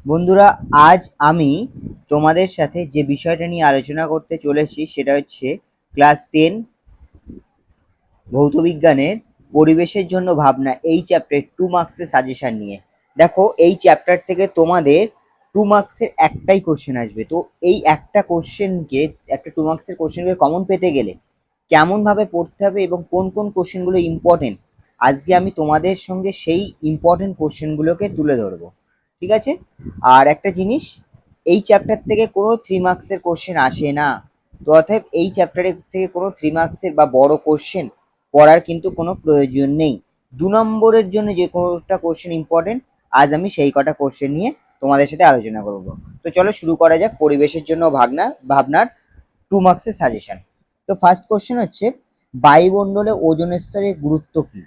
বন্ধুরা, আজ আমি তোমাদের সাথে যে বিষয়টা নিয়ে আলোচনা করতে চলেছি সেটা হচ্ছে ক্লাস 10 ভৌতবিজ্ঞানের পরিবেশের জন্য ভাবনা এই চ্যাপ্টার 2 মার্কসের সাজেশন নিয়ে। দেখো, এই চ্যাপ্টার থেকে তোমাদের 2 মার্কসের একটাই কোশ্চেন আসবে। তো এই একটা কোশ্চেনকে, একটা 2 মার্কসের কোশ্চেনকে কমন পেতে গেলে কেমনভাবে পড়তে হবে এবং কোন কোন কোশ্চেনগুলো ইম্পর্টেন্ট, আজকে আমি তোমাদের সঙ্গে সেই ইম্পর্টেন্ট কোশ্চেনগুলোকে তুলে ধরবো। ঠিক আছে? আর একটা জিনিস, এই চ্যাপ্টার থেকে কোনো 3 মার্কসের কোশ্চেন আসে না। তো অতএব এই চ্যাপ্টারের থেকে কোনো 3 মার্কসের বা বড় কোশ্চেন পড়ার কিন্তু কোনো প্রয়োজন নেই। 2 নম্বরের জন্য যে কোনোটা কোশ্চেন ইম্পর্টেন্ট, আজ আমি সেই কটা কোশ্চেন নিয়ে তোমাদের সাথে আলোচনা করব। তো চলো শুরু করা যাক পরিবেশের জন্য ভাবনার 2 মার্কসের সাজেশন। তো ফার্স্ট কোশ্চেন হচ্ছে, বায়ুমণ্ডলে ওজোন স্তরের গুরুত্ব কি?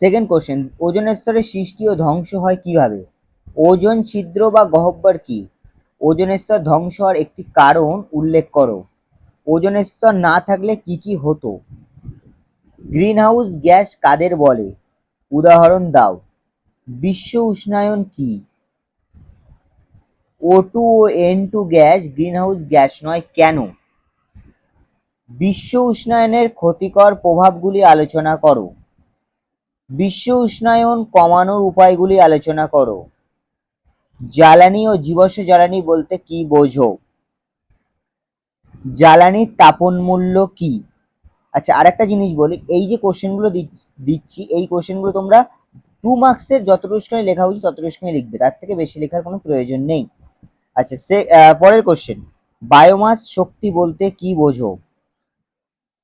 সেকেন্ড কোশ্চেন, ওজোন স্তরের সৃষ্টি ও ধ্বংস হয় কিভাবে? ওজোন ছিদ্র বা গহ্বর কি? ওজোন স্তর ধ্বংস হওয়ার একটি কারণ উল্লেখ করো। ওজোন স্তর না থাকলে কি কি হতো? গ্রিনহাউস গ্যাস কাদের বলে? উদাহরণ দাও। বিশ্ব উষ্ণায়ন কি? O2 ও N2 গ্যাস গ্রিনহাউস গ্যাস নয় কেন? বিশ্ব উষ্ণায়নের ক্ষতিকর প্রভাবগুলি আলোচনা করো। বিশ্ব উষ্ণায়ন কমানোর উপায়গুলি আলোচনা করো। জ্বালানি ও জীবাশ্ম জ্বালানি বলতে কি বোঝো? জ্বালানির তাপন মূল্য কি? আচ্ছা, আরেকটা জিনিস বলি, এই যে কোশ্চেনগুলো দিচ্ছি, এই কোশ্চেনগুলো তোমরা 2 মার্কসের যতটুকুখানি লেখা উচিত ততটুকুখানি লিখবে, তার থেকে বেশি লেখার কোনো প্রয়োজন নেই। আচ্ছা, পরের কোশ্চেন, বায়োমাস শক্তি বলতে কি বোঝো?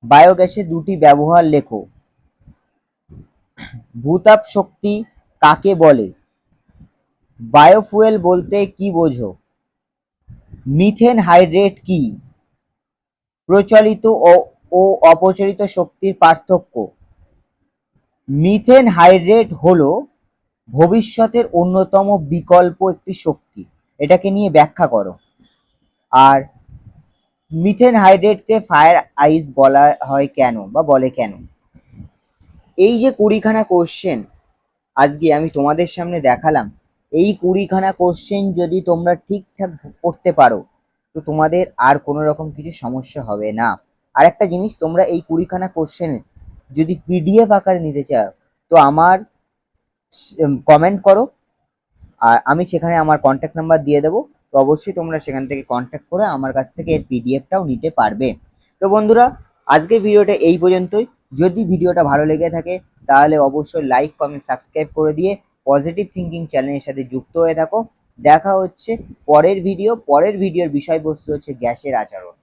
বায়োগ্যাসের দুটি ব্যবহার লেখো। ভূতাপ শক্তি কাকে বলে? বায়োফুয়েল বলতে কি বোঝো? মিথেন হাইড্রেট কি? প্রচলিত ও অপ্রচলিত শক্তির পার্থক্য। মিথেন হাইড্রেট হলো ভবিষ্যতের অন্যতম বিকল্প একটি শক্তি, এটাকে নিয়ে ব্যাখ্যা করো। আর মিথেন হাইড্রেটকে ফায়ার আইস বলা হয় কেন বা বলে কেন? এই যে 20খানা কোশ্চেন আজকে আমি তোমাদের সামনে দেখালাম, এই 20খানা কোশ্চেন যদি তোমরা ঠিকঠাক করতে পারো তো তোমাদের আর কোনো রকম কিছু সমস্যা হবে না। আর একটা জিনিস, তোমরা এই 20খানা কোশ্চেন যদি পিডিএফ আকারে নিতে চাও তো আমার কমেন্ট করো, আর আমি সেখানে আমার কন্ট্যাক্ট নাম্বার দিয়ে দেবো। তো অবশ্যই তোমরা সেখান থেকে কন্ট্যাক্ট করে আমার কাছ থেকে এর পিডিএফটাও নিতে পারবে। তো বন্ধুরা, আজকের ভিডিওটা এই পর্যন্তই। যদি ভিডিওটা ভালো লেগে থাকে তাহলে অবশ্যই লাইক, কমেন্ট, সাবস্ক্রাইব করে দিয়ে পজিটিভ থিঙ্কিং চ্যানেলের সাথে যুক্ত হয়ে থাকো। দেখা হচ্ছে পরের ভিডিওর বিষয়বস্তু হচ্ছে গ্যাসের আচরণ।